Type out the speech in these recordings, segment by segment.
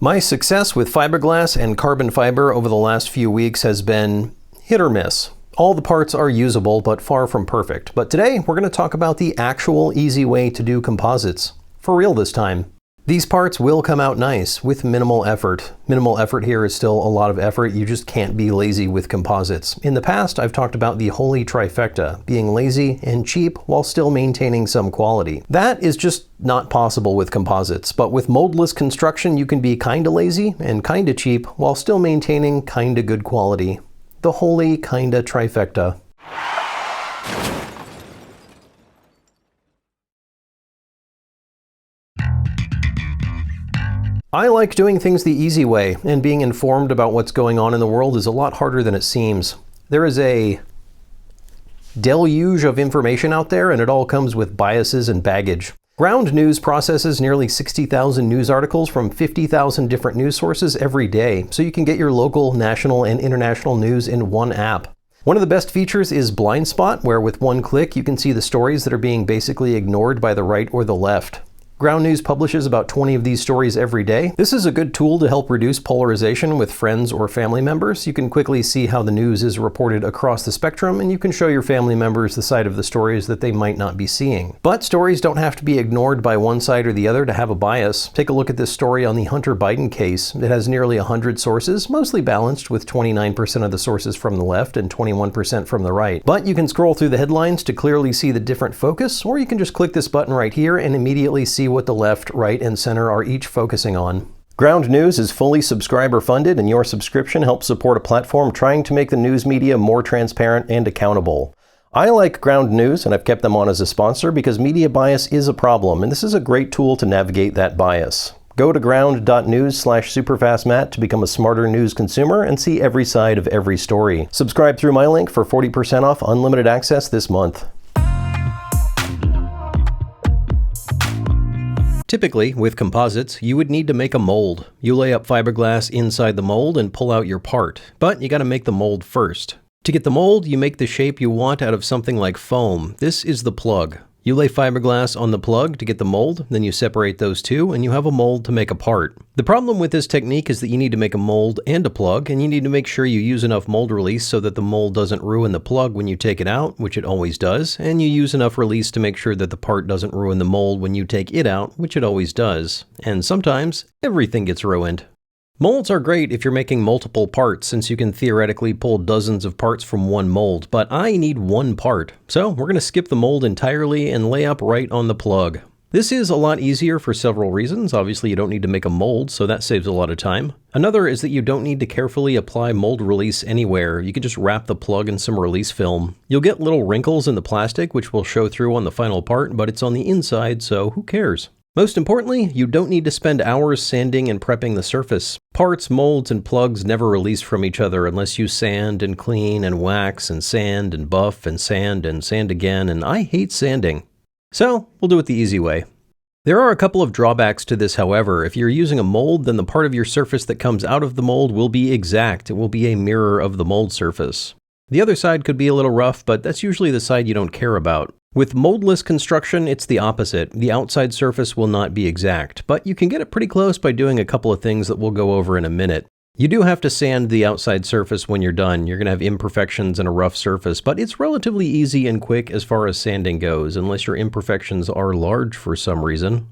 My success with fiberglass and carbon fiber over the last few weeks has been hit or miss. All the parts are usable, but far from perfect. But today, we're going to talk about the actual easy way to do composites. For real this time. These parts will come out nice with minimal effort. Minimal effort here is still a lot of effort. You just can't be lazy with composites. In the past, I've talked about the holy trifecta, being lazy and cheap while still maintaining some quality. That is just not possible with composites, but with moldless construction, you can be kinda lazy and kinda cheap while still maintaining kinda good quality. The holy kinda trifecta. I like doing things the easy way, and being informed about what's going on in the world is a lot harder than it seems. There is a deluge of information out there, and it all comes with biases and baggage. Ground News processes nearly 60,000 news articles from 50,000 different news sources every day, so you can get your local, national, and international news in one app. One of the best features is Blind Spot, where with one click you can see the stories that are being basically ignored by the right or the left. Ground News publishes about 20 of these stories every day. This is a good tool to help reduce polarization with friends or family members. You can quickly see how the news is reported across the spectrum, and you can show your family members the side of the stories that they might not be seeing. But stories don't have to be ignored by one side or the other to have a bias. Take a look at this story on the Hunter Biden case. It has nearly 100 sources, mostly balanced, with 29% of the sources from the left and 21% from the right. But you can scroll through the headlines to clearly see the different focus, or you can just click this button right here and immediately see what the left, right, and center are each focusing on. Ground News is fully subscriber funded, and your subscription helps support a platform trying to make the news media more transparent and accountable. I like Ground News, and I've kept them on as a sponsor because media bias is a problem, and this is a great tool to navigate that bias. Go to ground.news/superfastmatt to become a smarter news consumer and see every side of every story. Subscribe through my link for 40% off unlimited access this month. Typically, with composites, you would need to make a mold. You lay up fiberglass inside the mold and pull out your part, but you gotta make the mold first. To get the mold, you make the shape you want out of something like foam. This is the plug. You lay fiberglass on the plug to get the mold, then you separate those two, and you have a mold to make a part. The problem with this technique is that you need to make a mold and a plug, and you need to make sure you use enough mold release so that the mold doesn't ruin the plug when you take it out, which it always does, and you use enough release to make sure that the part doesn't ruin the mold when you take it out, which it always does. And sometimes, everything gets ruined. Molds are great if you're making multiple parts, since you can theoretically pull dozens of parts from one mold, but I need one part. So we're going to skip the mold entirely and lay up right on the plug. This is a lot easier for several reasons. Obviously, you don't need to make a mold, so that saves a lot of time. Another is that you don't need to carefully apply mold release anywhere. You can just wrap the plug in some release film. You'll get little wrinkles in the plastic, which will show through on the final part, but it's on the inside, so who cares? Most importantly, you don't need to spend hours sanding and prepping the surface. Parts, molds, and plugs never release from each other unless you sand and clean and wax and sand and buff and sand again, and I hate sanding. So, we'll do it the easy way. There are a couple of drawbacks to this, however. If you're using a mold, then the part of your surface that comes out of the mold will be exact. It will be a mirror of the mold surface. The other side could be a little rough, but that's usually the side you don't care about. With moldless construction, it's the opposite. The outside surface will not be exact, but you can get it pretty close by doing a couple of things that we'll go over in a minute. You do have to sand the outside surface when you're done. You're going to have imperfections and a rough surface, but it's relatively easy and quick as far as sanding goes, unless your imperfections are large for some reason.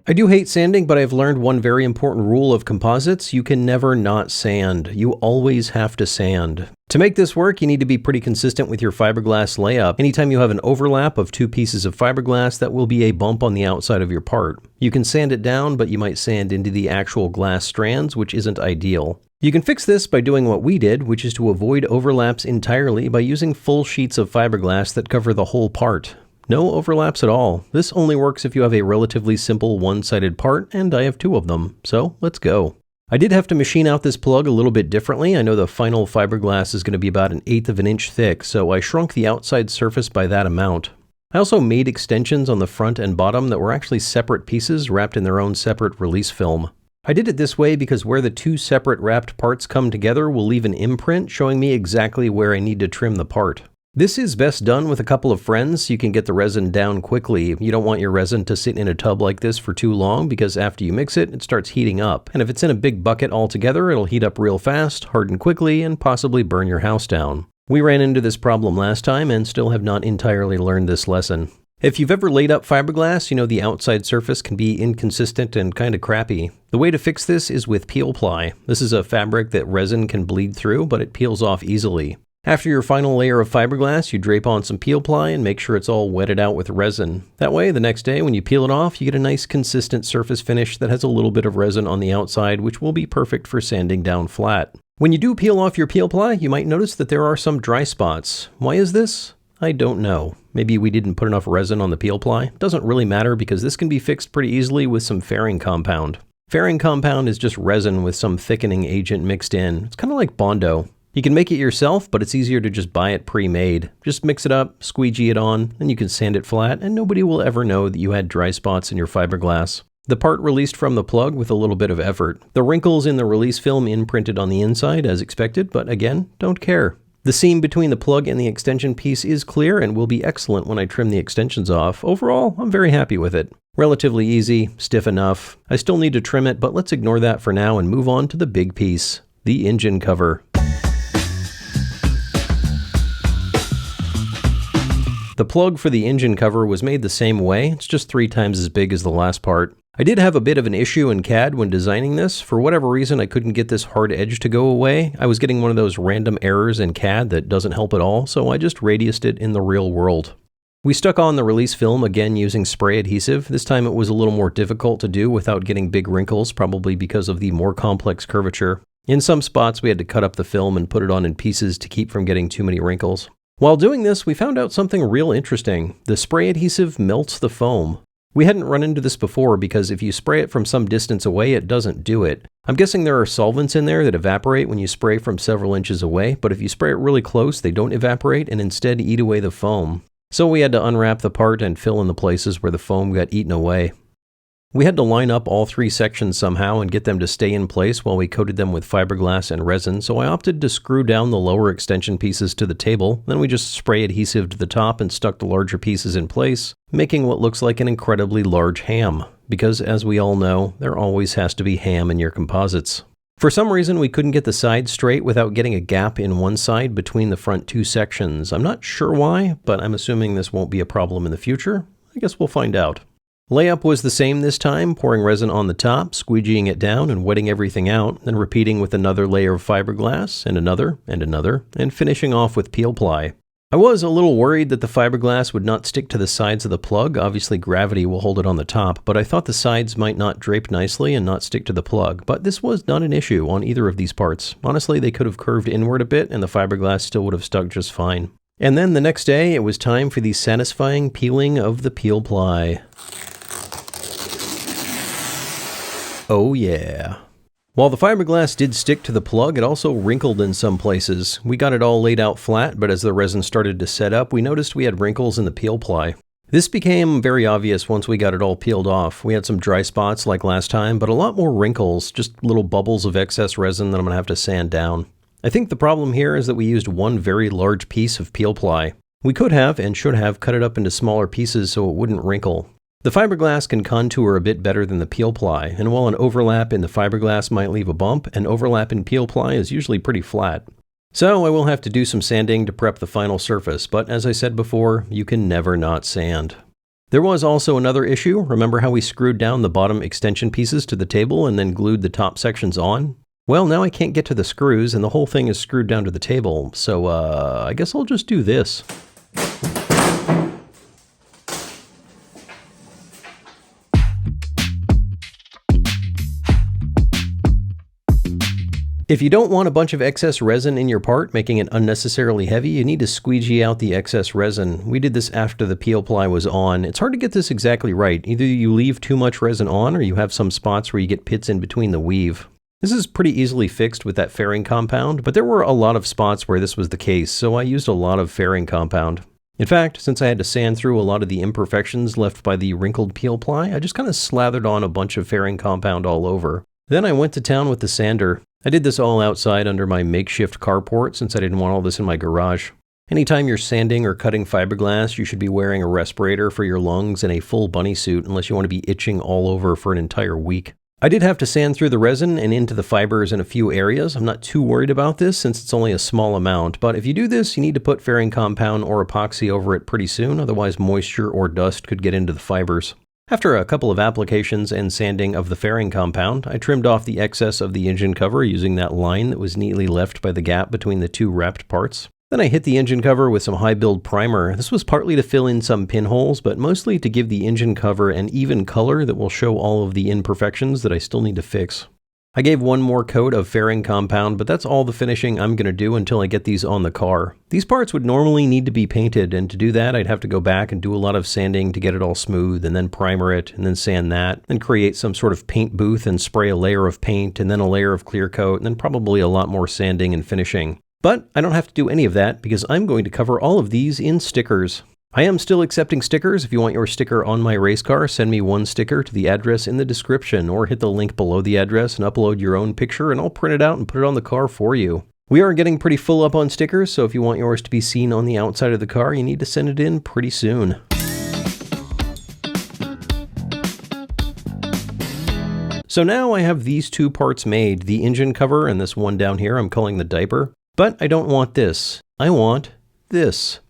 I do hate sanding, but I've learned one very important rule of composites. You can never not sand. You always have to sand. To make this work, you need to be pretty consistent with your fiberglass layup. Anytime you have an overlap of two pieces of fiberglass, that will be a bump on the outside of your part. You can sand it down, but you might sand into the actual glass strands, which isn't ideal. You can fix this by doing what we did, which is to avoid overlaps entirely by using full sheets of fiberglass that cover the whole part. No overlaps at all. This only works if you have a relatively simple one-sided part, and I have two of them, so let's go. I did have to machine out this plug a little bit differently. I know the final fiberglass is going to be about 1/8 of an inch thick, so I shrunk the outside surface by that amount. I also made extensions on the front and bottom that were actually separate pieces wrapped in their own separate release film. I did it this way because where the two separate wrapped parts come together will leave an imprint showing me exactly where I need to trim the part. This is best done with a couple of friends so you can get the resin down quickly. You don't want your resin to sit in a tub like this for too long because after you mix it, it starts heating up. And if it's in a big bucket altogether, it'll heat up real fast, harden quickly, and possibly burn your house down. We ran into this problem last time and still have not entirely learned this lesson. If you've ever laid up fiberglass, you know the outside surface can be inconsistent and kind of crappy. The way to fix this is with peel ply. This is a fabric that resin can bleed through, but it peels off easily. After your final layer of fiberglass, you drape on some peel ply and make sure it's all wetted out with resin. That way, the next day when you peel it off, you get a nice consistent surface finish that has a little bit of resin on the outside, which will be perfect for sanding down flat. When you do peel off your peel ply, you might notice that there are some dry spots. Why is this? I don't know. Maybe we didn't put enough resin on the peel ply. Doesn't really matter because this can be fixed pretty easily with some fairing compound. Fairing compound is just resin with some thickening agent mixed in. It's kind of like Bondo. You can make it yourself, but it's easier to just buy it pre-made. Just mix it up, squeegee it on, and you can sand it flat, and nobody will ever know that you had dry spots in your fiberglass. The part released from the plug with a little bit of effort. The wrinkles in the release film imprinted on the inside as expected, but again, don't care. The seam between the plug and the extension piece is clear and will be excellent when I trim the extensions off. Overall, I'm very happy with it. Relatively easy, stiff enough. I still need to trim it, but let's ignore that for now and move on to the big piece, the engine cover. The plug for the engine cover was made the same way, it's just 3 times as big as the last part. I did have a bit of an issue in CAD when designing this. For whatever reason, I couldn't get this hard edge to go away. I was getting one of those random errors in CAD that doesn't help at all, so I just radiused it in the real world. We stuck on the release film again using spray adhesive. This time it was a little more difficult to do without getting big wrinkles, probably because of the more complex curvature. In some spots, we had to cut up the film and put it on in pieces to keep from getting too many wrinkles. While doing this, we found out something real interesting. The spray adhesive melts the foam. We hadn't run into this before because if you spray it from some distance away, it doesn't do it. I'm guessing there are solvents in there that evaporate when you spray from several inches away, but if you spray it really close, they don't evaporate and instead eat away the foam. So we had to unwrap the part and fill in the places where the foam got eaten away. We had to line up all 3 sections somehow and get them to stay in place while we coated them with fiberglass and resin, so I opted to screw down the lower extension pieces to the table, then we just spray adhesive to the top and stuck the larger pieces in place, making what looks like an incredibly large ham, because as we all know, there always has to be ham in your composites. For some reason, we couldn't get the sides straight without getting a gap in one side between the front 2 sections. I'm not sure why, but I'm assuming this won't be a problem in the future. I guess we'll find out. Layup was the same this time, pouring resin on the top, squeegeeing it down and wetting everything out, then repeating with another layer of fiberglass, and another, and finishing off with peel ply. I was a little worried that the fiberglass would not stick to the sides of the plug. Obviously gravity will hold it on the top, but I thought the sides might not drape nicely and not stick to the plug. But this was not an issue on either of these parts. Honestly, they could have curved inward a bit and the fiberglass still would have stuck just fine. And then the next day, it was time for the satisfying peeling of the peel ply. Oh yeah. While the fiberglass did stick to the plug, it also wrinkled in some places. We got it all laid out flat, but as the resin started to set up, we noticed we had wrinkles in the peel ply. This became very obvious once we got it all peeled off. We had some dry spots like last time, but a lot more wrinkles, just little bubbles of excess resin that I'm going to have to sand down. I think the problem here is that we used one very large piece of peel ply. We could have and should have cut it up into smaller pieces so it wouldn't wrinkle. The fiberglass can contour a bit better than the peel ply, and while an overlap in the fiberglass might leave a bump, an overlap in peel ply is usually pretty flat. So I will have to do some sanding to prep the final surface, but as I said before, you can never not sand. There was also another issue. Remember how we screwed down the bottom extension pieces to the table and then glued the top sections on? Well, now I can't get to the screws and the whole thing is screwed down to the table, so I guess I'll just do this. If you don't want a bunch of excess resin in your part, making it unnecessarily heavy, you need to squeegee out the excess resin. We did this after the peel ply was on. It's hard to get this exactly right. Either you leave too much resin on or you have some spots where you get pits in between the weave. This is pretty easily fixed with that fairing compound, but there were a lot of spots where this was the case, so I used a lot of fairing compound. In fact, since I had to sand through a lot of the imperfections left by the wrinkled peel ply, I just kind of slathered on a bunch of fairing compound all over. Then I went to town with the sander. I did this all outside under my makeshift carport since I didn't want all this in my garage. Anytime you're sanding or cutting fiberglass, you should be wearing a respirator for your lungs and a full bunny suit unless you want to be itching all over for an entire week. I did have to sand through the resin and into the fibers in a few areas. I'm not too worried about this since it's only a small amount, but if you do this, you need to put fairing compound or epoxy over it pretty soon, otherwise moisture or dust could get into the fibers. After a couple of applications and sanding of the fairing compound, I trimmed off the excess of the engine cover using that line that was neatly left by the gap between the two wrapped parts. Then I hit the engine cover with some high build primer. This was partly to fill in some pinholes, but mostly to give the engine cover an even color that will show all of the imperfections that I still need to fix. I gave one more coat of fairing compound, but that's all the finishing I'm going to do until I get these on the car. These parts would normally need to be painted, and to do that I'd have to go back and do a lot of sanding to get it all smooth, and then primer it, and then sand that, and create some sort of paint booth and spray a layer of paint, and then a layer of clear coat, and then probably a lot more sanding and finishing. But I don't have to do any of that because I'm going to cover all of these in stickers. I am still accepting stickers. If you want your sticker on my race car, send me one sticker to the address in the description or hit the link below the address and upload your own picture and I'll print it out and put it on the car for you. We are getting pretty full up on stickers, so if you want yours to be seen on the outside of the car, you need to send it in pretty soon. So now I have these two parts made, the engine cover and this one down here I'm calling the diaper. But I don't want this. I want this.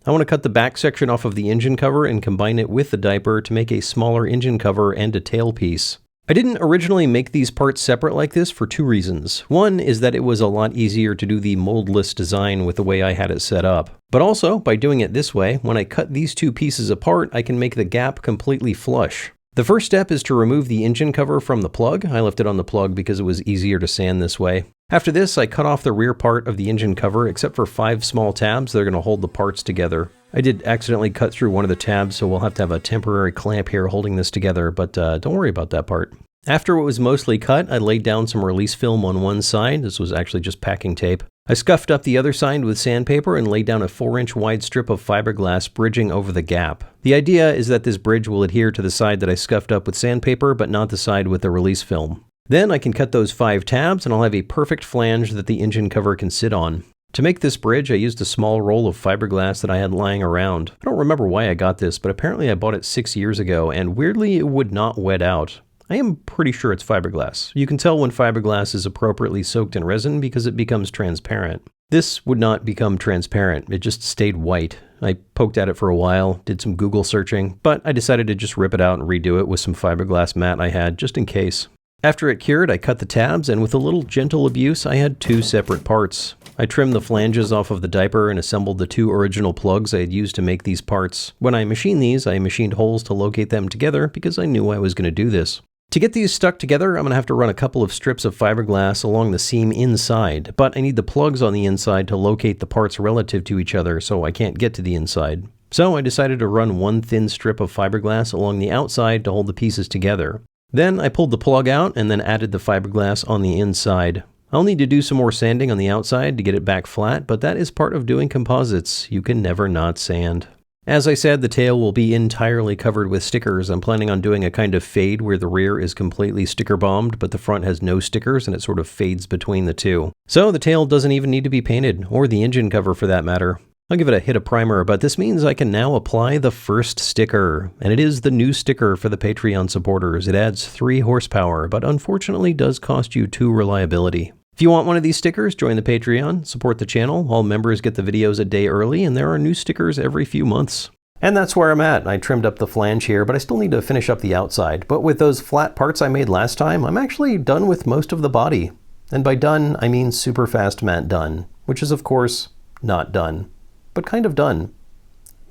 I want to cut the back section off of the engine cover and combine it with the diaper to make a smaller engine cover and a tail piece. I didn't originally make these parts separate like this for two reasons. One is that it was a lot easier to do the moldless design with the way I had it set up. But also, by doing it this way, when I cut these two pieces apart, I can make the gap completely flush. The first step is to remove the engine cover from the plug. I left it on the plug because it was easier to sand this way. After this, I cut off the rear part of the engine cover except for 5 small tabs that are going to hold the parts together. I did accidentally cut through one of the tabs, so we'll have to have a temporary clamp here holding this together, but don't worry about that part. After it was mostly cut, I laid down some release film on one side. This was actually just packing tape. I scuffed up the other side with sandpaper and laid down a 4-inch wide strip of fiberglass bridging over the gap. The idea is that this bridge will adhere to the side that I scuffed up with sandpaper, but not the side with the release film. Then I can cut those 5 tabs and I'll have a perfect flange that the engine cover can sit on. To make this bridge, I used a small roll of fiberglass that I had lying around. I don't remember why I got this, but apparently I bought it 6 years ago, and weirdly it would not wet out. I am pretty sure it's fiberglass. You can tell when fiberglass is appropriately soaked in resin because it becomes transparent. This would not become transparent, it just stayed white. I poked at it for a while, did some Google searching, but I decided to just rip it out and redo it with some fiberglass mat I had, just in case. After it cured, I cut the tabs, and with a little gentle abuse, I had 2 separate parts. I trimmed the flanges off of the diaper and assembled the 2 original plugs I had used to make these parts. When I machined these, I machined holes to locate them together because I knew I was going to do this. To get these stuck together, I'm going to have to run a couple of strips of fiberglass along the seam inside, but I need the plugs on the inside to locate the parts relative to each other so I can't get to the inside. So I decided to run one thin strip of fiberglass along the outside to hold the pieces together. Then I pulled the plug out and then added the fiberglass on the inside. I'll need to do some more sanding on the outside to get it back flat, but that is part of doing composites. You can never not sand. As I said, the tail will be entirely covered with stickers. I'm planning on doing a kind of fade where the rear is completely sticker bombed, but the front has no stickers and it sort of fades between the two. So the tail doesn't even need to be painted, or the engine cover for that matter. I'll give it a hit of primer, but this means I can now apply the first sticker. And it is the new sticker for the Patreon supporters. It adds 3 horsepower, but unfortunately does cost you 2 reliability. If you want one of these stickers, join the Patreon, support the channel. All members get the videos a day early, and there are new stickers every few months. And that's where I'm at. I trimmed up the flange here, but I still need to finish up the outside. But with those flat parts I made last time, I'm actually done with most of the body. And by done, I mean Superfast Matt done, which is of course not done, but kind of done.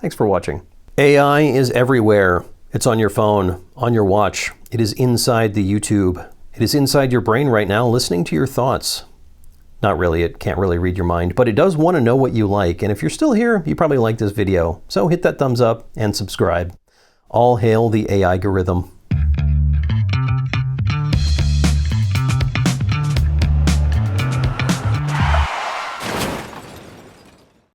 Thanks for watching. AI is everywhere. It's on your phone, on your watch. It is inside the YouTube. It is inside your brain right now, listening to your thoughts. Not really, it can't really read your mind, but it does want to know what you like. And if you're still here, you probably like this video. So hit that thumbs up and subscribe. All hail the AI algorithm.